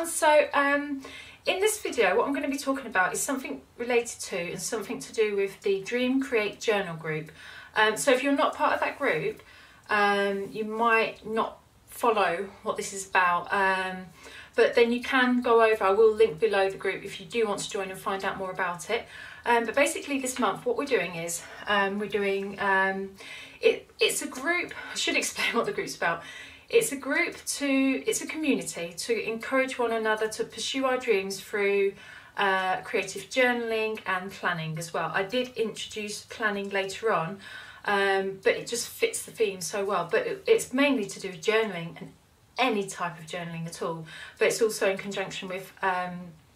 everyone. So in this video what I'm going to be talking about is something related to and something to do with the Dream Create Journal group. So if you're not part of that group, you might not follow what this is about, but then you can go over. I will link below the group if you do want to join and find out more about it. But basically this month what we're doing is we're doing it's a group. I should explain what the group's about. It's a community to encourage one another to pursue our dreams through creative journaling and planning as well. I did introduce planning later on, but it just fits the theme so well. But it's mainly to do with journaling and any type of journaling at all. But it's also in conjunction with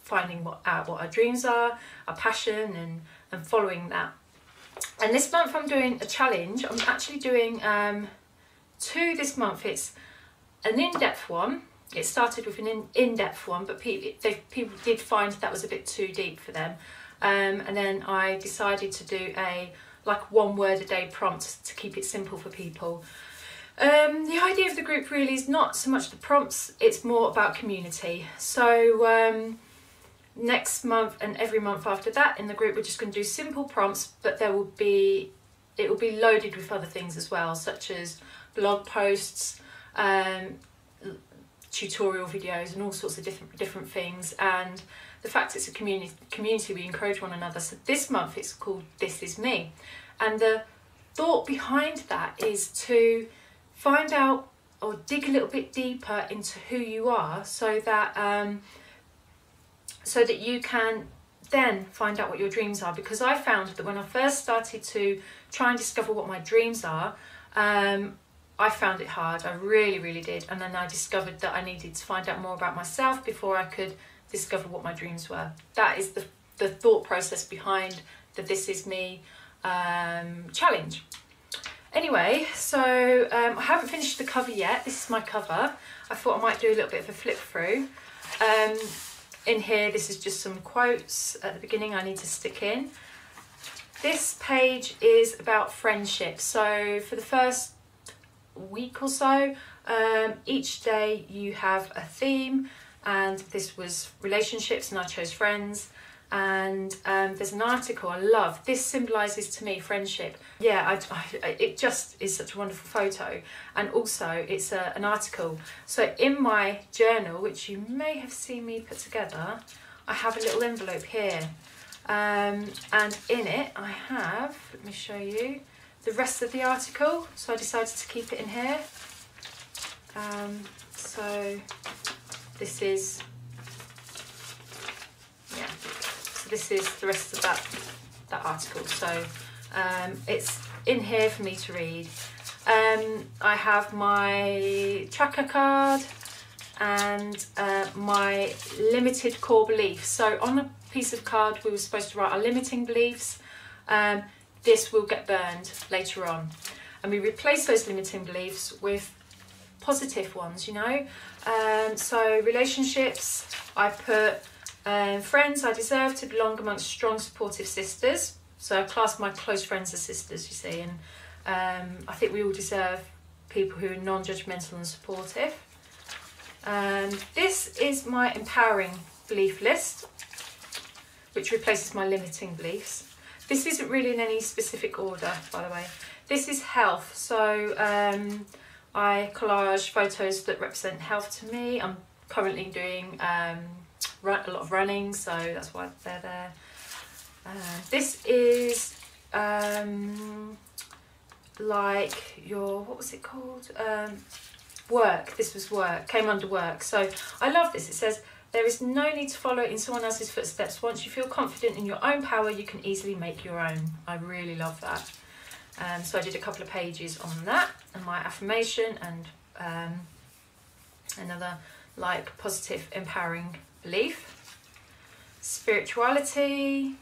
finding out what our dreams are, our passion, and following that. And this month I'm doing a challenge. I'm actually doing two this month. It's an in-depth one. It started with an in-depth one, but people did find that was a bit too deep for them. And then I decided to do a one word a day prompt to keep it simple for people. The idea of the group really is not so much the prompts, it's more about community. So next month and every month after that in the group we're just going to do simple prompts, but it will be loaded with other things as well, such as blog posts, tutorial videos and all sorts of different things. And the fact it's a community, we encourage one another. So this month it's called This Is Me, and the thought behind that is to find out or dig a little bit deeper into who you are, so that you can then find out what your dreams are. Because I found that when I first started to try and discover what my dreams are, I found it hard. I really did. And then I discovered that I needed to find out more about myself before I could discover what my dreams were. That is the thought process behind the This Is Me challenge. Anyway, so I haven't finished the cover yet. This is my cover. I thought I might do a little bit of a flip through. In here, this is just some quotes at the beginning I need to stick in. This page is about friendship. So for the first week or so, each day you have a theme, and this was relationships and I chose friends. And there's an article I love. This symbolises to me friendship. Yeah, it just is such a wonderful photo, and also it's an article. So in my journal, which you may have seen me put together, I have a little envelope here, and in it I have, let me show you, the rest of the article. So I decided to keep it in here. So this is, yeah. This is the rest of that article. So it's in here for me to read. I have my tracker card and my limited core beliefs. So on a piece of card we were supposed to write our limiting beliefs. This will get burned later on, and we replace those limiting beliefs with positive ones, you know. So relationships, I put friends, I deserve to belong amongst strong supportive sisters. So I class my close friends as sisters, you see, and I think we all deserve people who are non-judgmental and supportive. This is my empowering belief list, which replaces my limiting beliefs. This isn't really in any specific order, by the way. This is health. So I collage photos that represent health to me. I'm currently doing a lot of running, so that's why they're there. This is like your, what was it called? Work. This was work, came under work. So I love this. It says, there is no need to follow in someone else's footsteps. Once you feel confident in your own power, you can easily make your own. I really love that. So I did a couple of pages on that, and my affirmation, and another like positive empowering belief. Spirituality,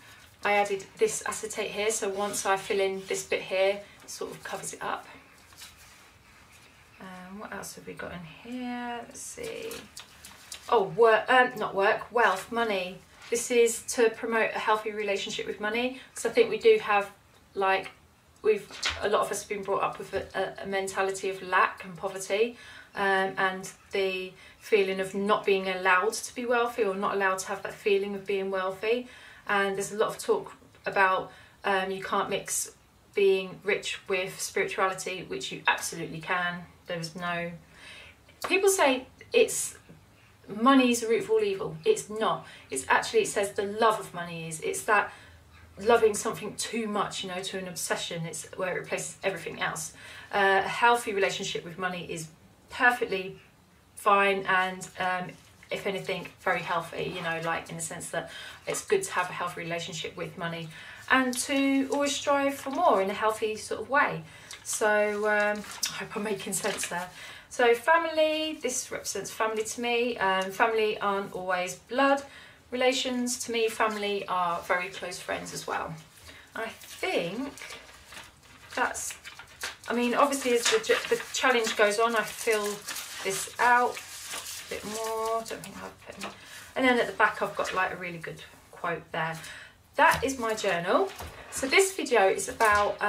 I added this acetate here, so once I fill in this bit here, it sort of covers it up. What else have we got in here? Let's see. Oh, work, not work, wealth, money. This is to promote a healthy relationship with money, because I think we do have, like, a lot of us have been brought up with a mentality of lack and poverty, and the feeling of not being allowed to be wealthy or not allowed to have that feeling of being wealthy. And there's a lot of talk about you can't mix being rich with spirituality, which you absolutely can. There's no... People say it's money is the root of all evil. It's not. It's actually, it says the love of money is. It's that loving something too much, you know, to an obsession. It's where it replaces everything else. A healthy relationship with money is perfectly fine, and if anything, very healthy, you know, like in the sense that it's good to have a healthy relationship with money and to always strive for more in a healthy sort of way. So I hope I'm making sense there. So family, this represents family to me. Family aren't always blood relations. To me, family are very close friends as well. I think that's, I mean, obviously as the challenge goes on, I fill this out a bit more. Don't think I've put in. And then at the back, I've got like a really good quote there. That is my journal. So this video is about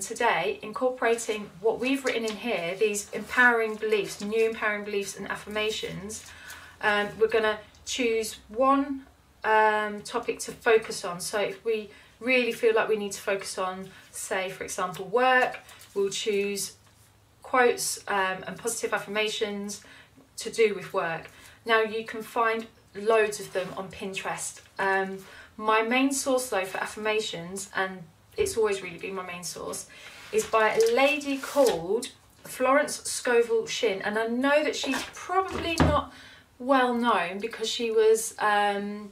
today incorporating what we've written in here, these empowering beliefs, new empowering beliefs and affirmations. We're going to choose one topic to focus on. So if we really feel like we need to focus on, say, for example, work, we'll choose quotes and positive affirmations to do with work. Now you can find loads of them on Pinterest. My main source though for affirmations, and it's always really been my main source, is by a lady called Florence Scovel Shinn, and I know that she's probably not well known because she was around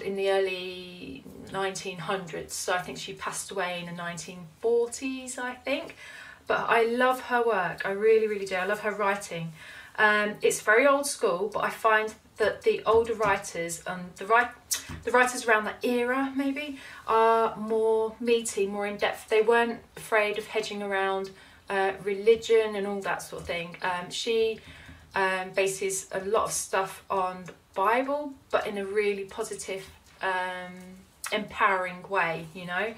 in the early 1900s, so I think she passed away in the 1940s, I think. But I love her work, I really, really do. I love her writing. It's very old school, but I find that the older writers and the writers around that era maybe are more meaty, more in depth. They weren't afraid of hedging around religion and all that sort of thing. She bases a lot of stuff on the Bible, but in a really positive, empowering way, you know.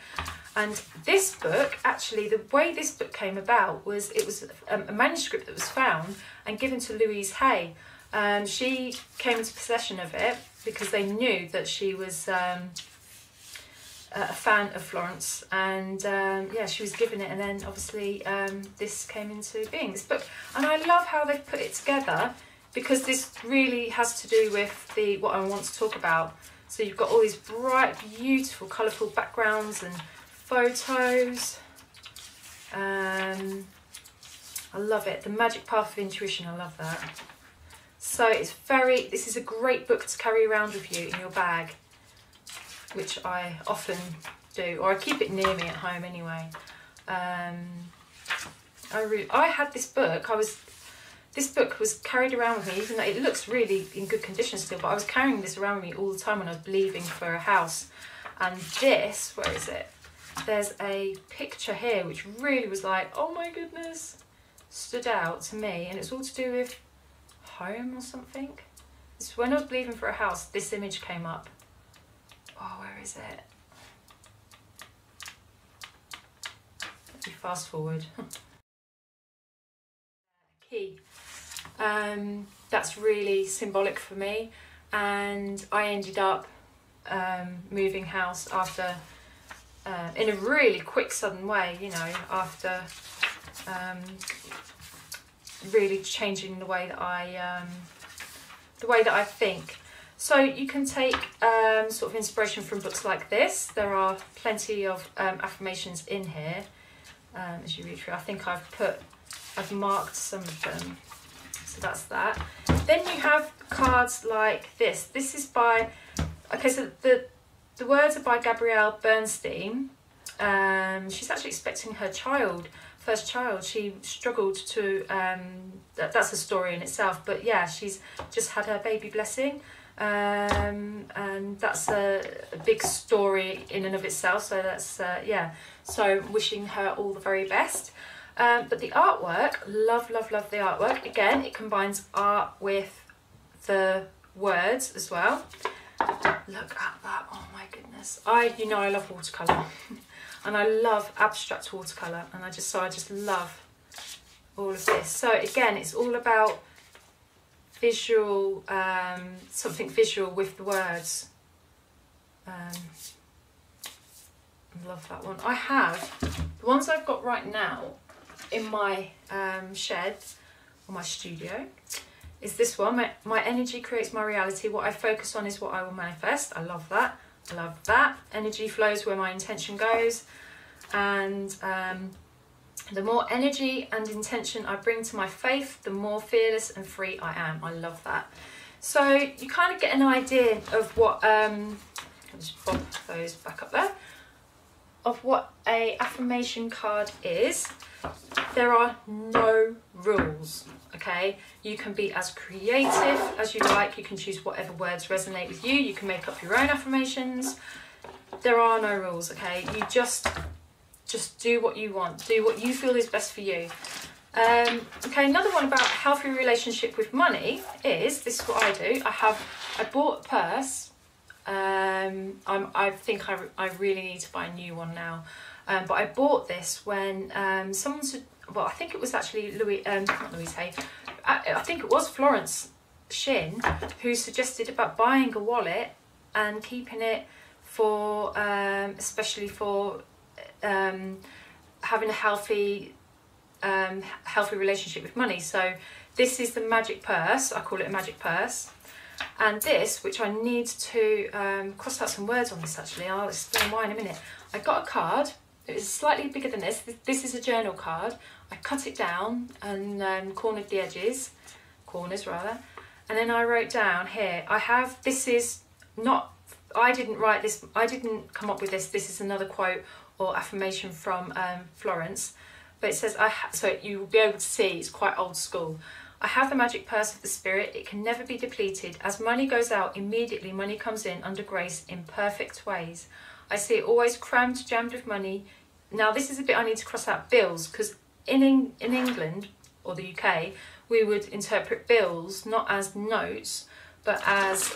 And this book, actually, the way this book came about was it was a manuscript that was found and given to Louise Hay. She came into possession of it because they knew that she was a fan of Florence, and yeah, she was given it, and then obviously this came into being, this book. And I love how they've put it together, because this really has to do with what I want to talk about. So you've got all these bright, beautiful, colourful backgrounds and photos. I love it. The Magic Path of Intuition, I love that. So this is a great book to carry around with you in your bag, which I often do, or I keep it near me at home anyway. I had this book, this book was carried around with me, even though it looks really in good condition still, but I was carrying this around with me all the time when I was leaving for a house. And this, where is it? There's a picture here which really was like, oh my goodness, stood out to me, and it's all to do with home or something. It's when I was leaving for a house, this image came up. Oh, where is it? Let me fast forward. Key. That's really symbolic for me, and I ended up moving house after in a really quick, sudden way, you know, after really changing the way that I think. So you can take sort of inspiration from books like this. There are plenty of affirmations in here as you read through. I think I've marked some of them. So that's that. Then you have cards like this. This is by, okay, so the words are by Gabrielle Bernstein. She's actually expecting her first child. She struggled to, that's a story in itself, but yeah, she's just had her baby blessing. And that's a big story in and of itself, so that's, yeah. So wishing her all the very best. But the artwork, love, love, love the artwork. Again, it combines art with the words as well. Look at that, oh my goodness. You know I love watercolour and I love abstract watercolour, and I just love all of this. So again, it's all about visual, something visual with the words. I love that one. I have the ones I've got right now in my shed or my studio is this one. My energy creates my reality. What I focus on is what I will manifest. I love that. I love that. Energy flows where my intention goes. And the more energy and intention I bring to my faith, the more fearless and free I am. I love that. So you kind of get an idea of what, I'll just pop those back up there, of what a affirmation card is. There are no rules, okay? You can be as creative as you like. You can choose whatever words resonate with you. You can make up your own affirmations. There are no rules, okay? You just do what you want. Do what you feel is best for you. Okay, another one about a healthy relationship with money is, this is what I do. I bought a purse. I think I really need to buy a new one now. But I bought this when someone said, well, I think it was actually not Louise Hay, I think it was Florence Shin who suggested about buying a wallet and keeping it for, especially for having a healthy relationship with money. So this is the magic purse. I call it a magic purse. And this, which I need to cross out some words on this actually, I'll explain why in a minute. I got a card. It is slightly bigger than this. This is a journal card. I cut it down and cornered the edges, corners rather. And then I wrote down here, this is not, I didn't write this, I didn't come up with this. This is another quote or affirmation from Florence. But it says, so you will be able to see it's quite old school. I have the magic purse of the spirit. It can never be depleted. As money goes out, immediately money comes in under grace in perfect ways. I see it always crammed, jammed with money. Now this is a bit I need to cross out, bills, because in England or the UK, we would interpret bills not as notes, but as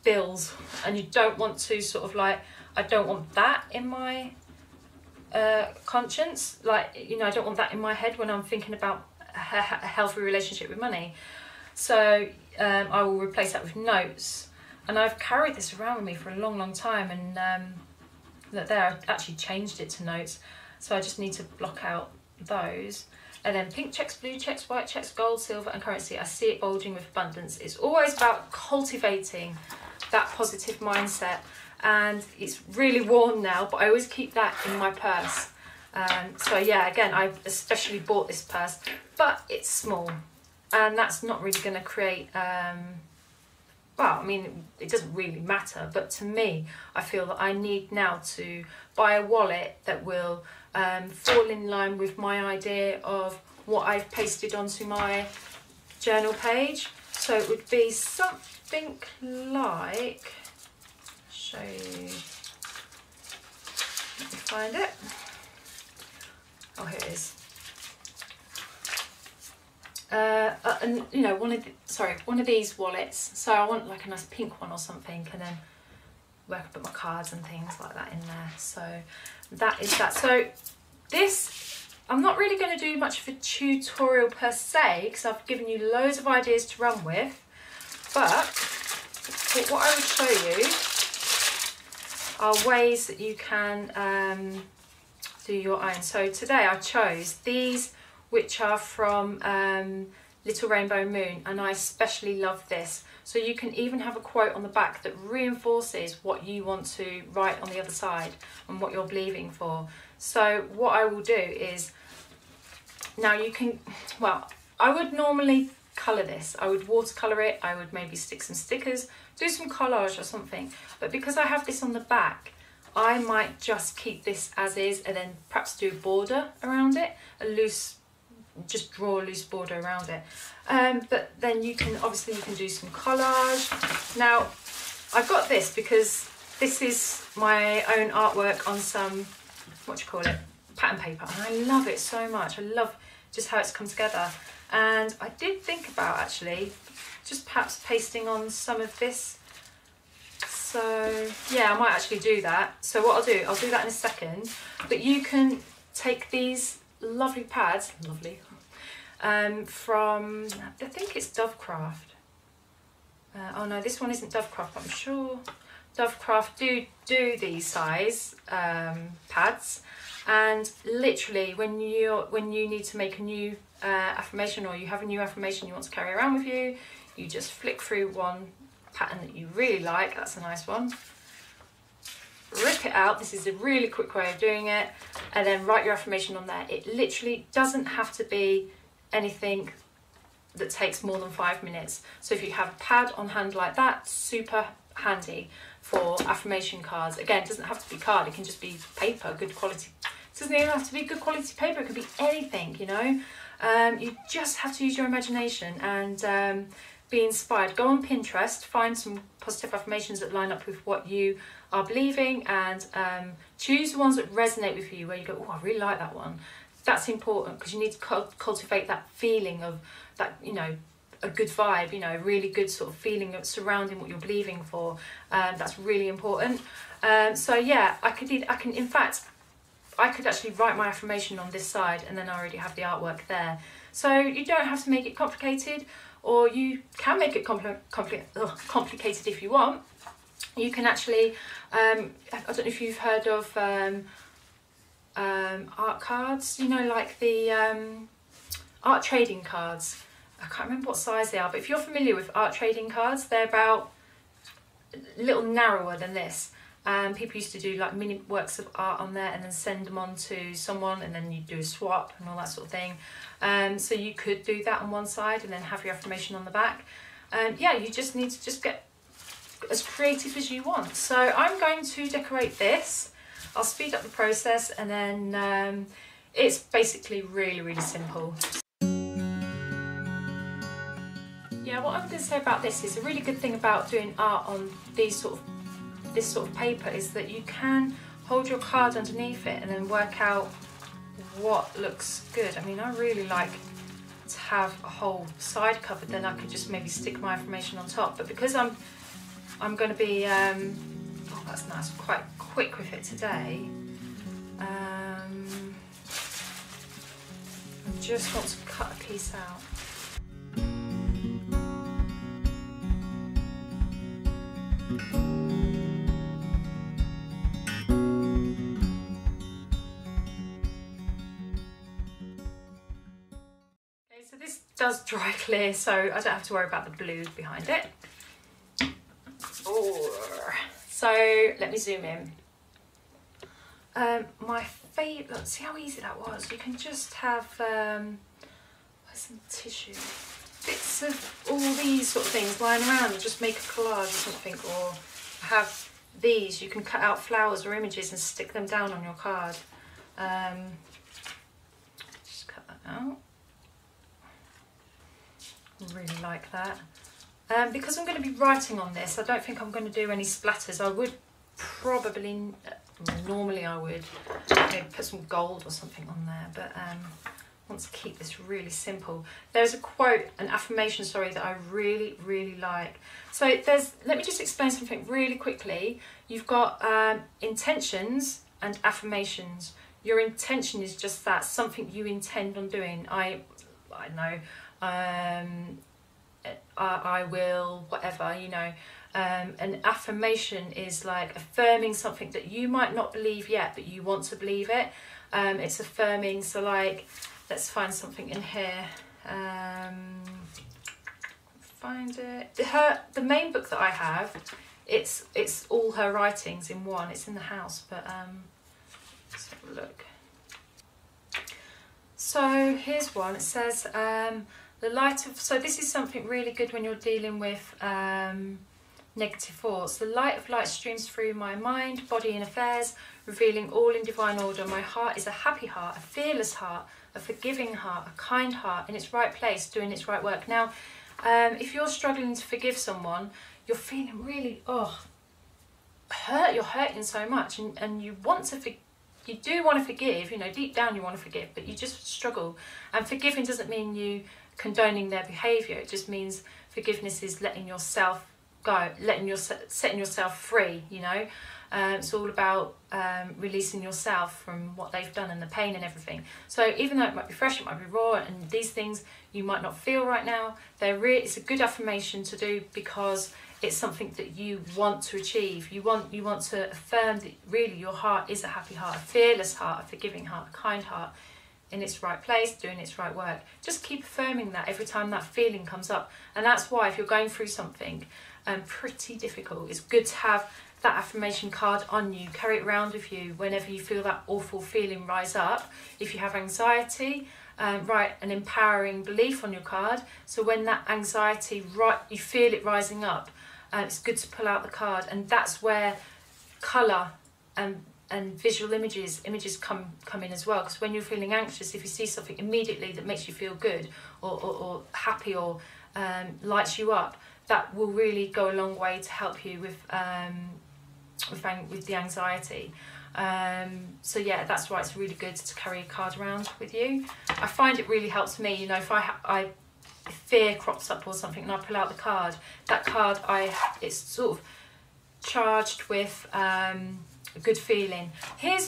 bills. And you don't want to sort of like, I don't want that in my conscience, like, you know, I don't want that in my head when I'm thinking about a healthy relationship with money. So I will replace that with notes. And I've carried this around with me for a long time, and I actually changed it to notes. So I just need to block out those. And then pink checks, blue checks, white checks, gold, silver and currency. I see it bulging with abundance. It's always about cultivating that positive mindset. And it's really worn now, but I always keep that in my purse. So yeah, again, I especially bought this purse, but it's small. And that's not really going to create, well, I mean, it doesn't really matter. But to me, I feel that I need now to buy a wallet that will fall in line with my idea of what I've pasted onto my journal page. So it would be something like, show you, let me find it. Oh, here it is. And you know, one of these wallets. So I want like a nice pink one or something, and then where I can put my cards and things like that in there. So that is that. So this, I'm not really going to do much of a tutorial per se, because I've given you loads of ideas to run with. But what I will show you are ways that you can do your own. So today I chose these, which are from Little Rainbow Moon, and I especially love this. So you can even have a quote on the back that reinforces what you want to write on the other side and what you're believing for. So what I will do is, now you can, well, I would normally colour this. I would watercolour it, I would maybe stick some stickers, do some collage or something. But because I have this on the back, I might just keep this as is and then perhaps do a border around it, a loose, just draw a loose border around it. But then you can, obviously you can do some collage. Now, I got this because this is my own artwork on some, what do you call it, pattern paper. And I love it so much. I love just how it's come together. And I did think about actually just perhaps pasting on some of this. So yeah, I might actually do that. So what I'll do that in a second. But you can take these lovely pads, from, I think it's Dovecraft. Oh no, this one isn't Dovecraft, but I'm sure Dovecraft do these size pads. And literally, when you need to make a new affirmation, or you have a new affirmation you want to carry around with you, you just flick through one pattern that you really like. That's a nice one. Rip it out. This is a really quick way of doing it, and then write your affirmation on there. It literally doesn't have to be anything that takes more than 5 minutes. So if you have a pad on hand like that, super handy for affirmation cards. Again, it doesn't have to be card, it can just be paper, good quality. It doesn't even have to be good quality paper, it could be anything, you know. You just have to use your imagination and be inspired. Go on Pinterest, find some positive affirmations that line up with what you are believing, and choose the ones that resonate with you, where you go, oh, I really like that one. That's important, because you need to cultivate that feeling of that, you know, a good vibe, you know, really good sort of feeling of surrounding what you're believing for. That's really important. So yeah, I could actually write my affirmation on this side, and then I already have the artwork there. So you don't have to make it complicated, or you can make it complicated if you want. You can actually, I don't know if you've heard of art cards, you know, like the art trading cards. I can't remember what size they are, but if you're familiar with art trading cards, they're about a little narrower than this. People used to do like mini works of art on there and then send them on to someone, and then you do a swap and all that sort of thing. So you could do that on one side and then have your affirmation on the back. Yeah, you just need to just get as creative as you want. So I'm going to decorate this. I'll speed up the process, and then it's basically really, really simple. Yeah, what I'm going to say about this is a really good thing about doing art on this sort of paper is that you can hold your card underneath it and then work out what looks good. I mean, I really like to have a whole side covered, then I could just maybe stick my affirmation on top. But because I'm going to be, oh that's nice, quite quick with it today. I just want to cut a piece out. So this does dry clear, so I don't have to worry about the blue behind it. Oh. So let me zoom in. My favourite, see how easy that was? You can just have where's some tissue, bits of all these sort of things lying around, and just make a collage or something, or have these, you can cut out flowers or images and stick them down on your card. Just cut that out. Really like that. Because I'm going to be writing on this, I don't think I'm going to do any splatters. I would probably, normally I would maybe put some gold or something on there, but I want to keep this really simple. There's a quote, an affirmation, sorry, that I really, really like. So let me just explain something really quickly. You've got intentions and affirmations. Your intention is just that, something you intend on doing. I know, I will, whatever, you know. An affirmation is like affirming something that you might not believe yet, but you want to believe it. It's affirming, so like, let's find something in here. Find it. The main book that I have, it's all her writings in one. It's in the house, but let's have a look. So here's one. It says, the light of, so this is something really good when you're dealing with negative thoughts. The light of light streams through my mind, body and affairs, revealing all in divine order. My heart is a happy heart, a fearless heart, a forgiving heart, a kind heart, in its right place, doing its right work. Now, if you're struggling to forgive someone, you're feeling really, hurt, you're hurting so much, and you want to you do want to forgive, you know, deep down you want to forgive, but you just struggle. And forgiving doesn't mean you condoning their behaviour, it just means forgiveness is letting yourself go, setting yourself free, you know. It's all about releasing yourself from what they've done and the pain and everything. So even though it might be fresh, it might be raw, and these things you might not feel right now, it's a good affirmation to do because it's something that you want to achieve. You want to affirm that really your heart is a happy heart, a fearless heart, a forgiving heart, a kind heart, in its right place, doing its right work. Just keep affirming that every time that feeling comes up. And that's why if you're going through something pretty difficult, it's good to have that affirmation card on you. Carry it around with you whenever you feel that awful feeling rise up. If you have anxiety, write an empowering belief on your card. So when that anxiety, you feel it rising up, it's good to pull out the card. And that's where colour and visual images come in as well, because when you're feeling anxious, if you see something immediately that makes you feel good or happy or lights you up, that will really go a long way to help you with the anxiety. So yeah, that's why it's really good to carry a card around with you. I find it really helps me, you know, if if fear crops up or something and I pull out the card, that card it's sort of charged with a good feeling. I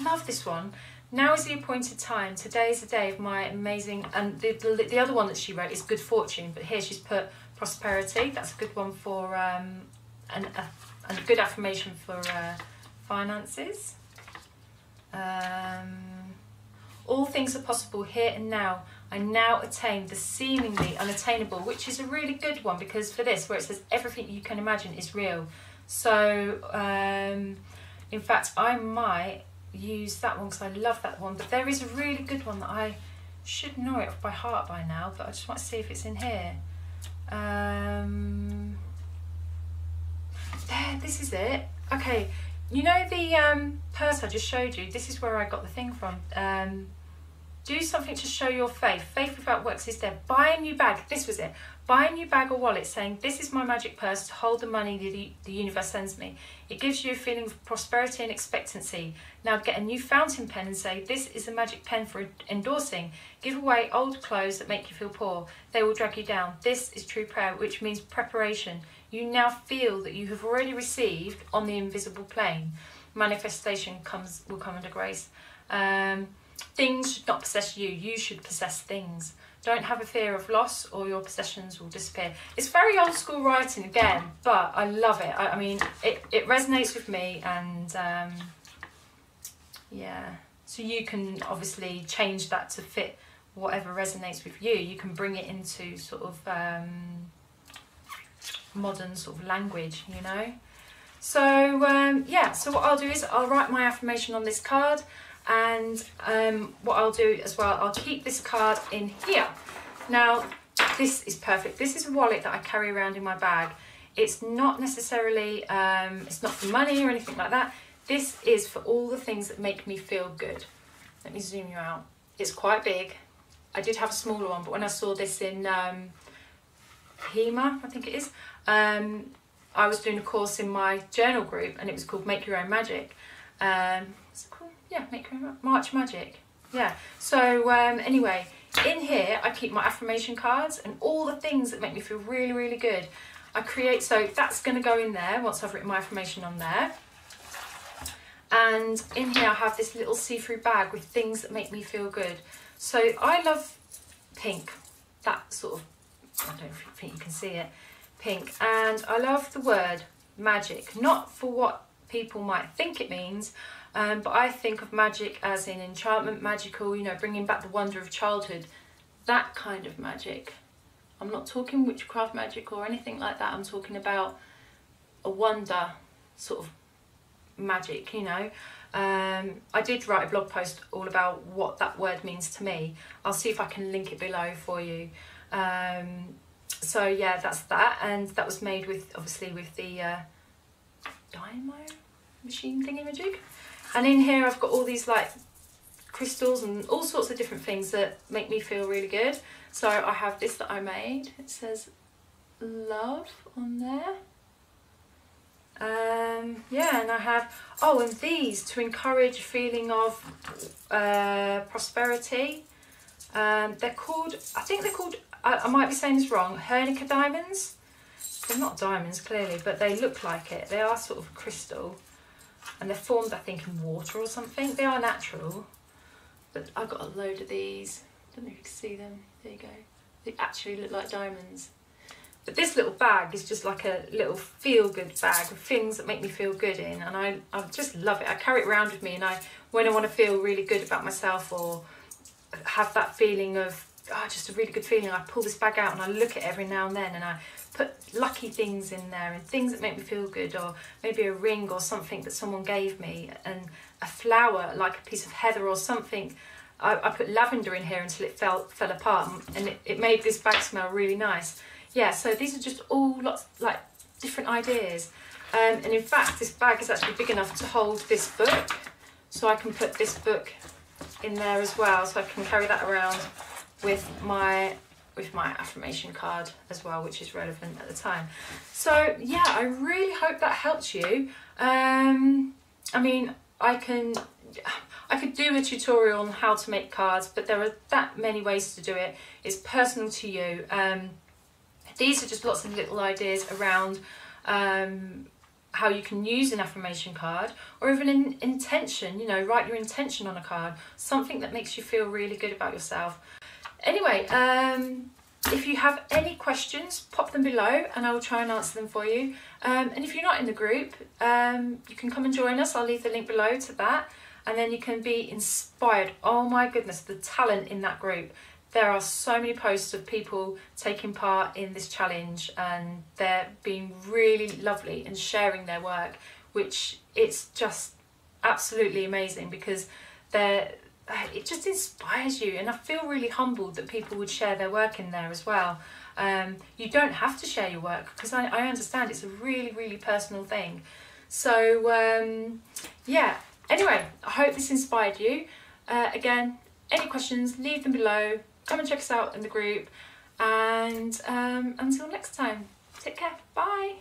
love this one. Now is the appointed time. Today is the day of my amazing, and the other one that she wrote is good fortune, but here she's put prosperity. That's a good one for a good affirmation for finances. All things are possible here and now. I now attain the seemingly unattainable, which is a really good one, because for this, where it says everything you can imagine is real. So in fact, I might use that one because I love that one, but there is a really good one that I should know it off by heart by now, but I just want to see if it's in here. There, this is it. Okay, you know the purse I just showed you, this is where I got the thing from. Do something to show your faith. Faith without works is dead. Buy a new bag. This was it. Buy a new bag or wallet saying, this is my magic purse to hold the money the universe sends me. It gives you a feeling of prosperity and expectancy. Now get a new fountain pen and say, this is a magic pen for endorsing. Give away old clothes that make you feel poor. They will drag you down. This is true prayer, which means preparation. You now feel that you have already received on the invisible plane. Manifestation will come under grace. Things should not possess you. You should possess things. Don't have a fear of loss or your possessions will disappear. It's very old school writing again, but I love it. I mean, it resonates with me, and yeah. So you can obviously change that to fit whatever resonates with you. You can bring it into sort of modern sort of language, you know. So yeah, so what I'll do is I'll write my affirmation on this card. And what I'll do as well, I'll keep this card in here. Now, this is perfect. This is a wallet that I carry around in my bag. It's not necessarily, it's not for money or anything like that. This is for all the things that make me feel good. Let me zoom you out. It's quite big. I did have a smaller one, but when I saw this in HEMA, I think it is, I was doing a course in my journal group and it was called Make Your Own Magic. What's it called? Yeah, Make Your Own March Magic. Yeah. So anyway, in here I keep my affirmation cards and all the things that make me feel really, really good. I create, so that's going to go in there once I've written my affirmation on there. And in here I have this little see-through bag with things that make me feel good. So I love pink, that sort of, I don't think you can see it, pink. And I love the word magic, not for what people might think it means, but I think of magic as in enchantment, magical, you know, bringing back the wonder of childhood, that kind of magic. I'm not talking witchcraft magic or anything like that. I'm talking about a wonder sort of magic, you know. I did write a blog post all about what that word means to me. I'll see if I can link it below for you. So yeah, that's that, and that was made with, obviously, with the Dynamo machine thingy-majig. And in here I've got all these like crystals and all sorts of different things that make me feel really good. So I have this that I made. It says love on there. Yeah, and I have, oh, and these to encourage a feeling of prosperity. They're called, I think they're called, I might be saying this wrong, Hernica diamonds. They're not diamonds clearly, but they look like it. They are sort of crystal. and they're formed, I think, in water or something. They are natural, but I've got a load of these. I don't know if you can see them. There you go. They actually look like diamonds. But this little bag is just like a little feel-good bag with things that make me feel good in, and I just love it. I carry it around with me, and when I want to feel really good about myself or have that feeling of just a really good feeling, I pull this bag out and I look at it every now and then, and I put lucky things in there and things that make me feel good, or maybe a ring or something that someone gave me, and a flower like a piece of heather or something. I put lavender in here until it fell apart, and it made this bag smell really nice. Yeah, so these are just all lots like different ideas, and in fact this bag is actually big enough to hold this book, so I can put this book in there as well, so I can carry that around with my affirmation card as well, which is relevant at the time. So yeah, I really hope that helps you. I mean, I could do a tutorial on how to make cards, but there are that many ways to do it. It's personal to you. These are just lots of little ideas around how you can use an affirmation card, or even an intention, you know, write your intention on a card, something that makes you feel really good about yourself. Anyway, if you have any questions, pop them below and I will try and answer them for you. And if you're not in the group, you can come and join us. I'll leave the link below to that, and then you can be inspired. Oh my goodness, the talent in that group. There are so many posts of people taking part in this challenge, and they're being really lovely and sharing their work, which it's just absolutely amazing, because it just inspires you, and I feel really humbled that people would share their work in there as well. You don't have to share your work, because I understand it's a really personal thing. So yeah, anyway, I hope this inspired you. Again, any questions, leave them below. Come and check us out in the group, and until next time, take care, bye.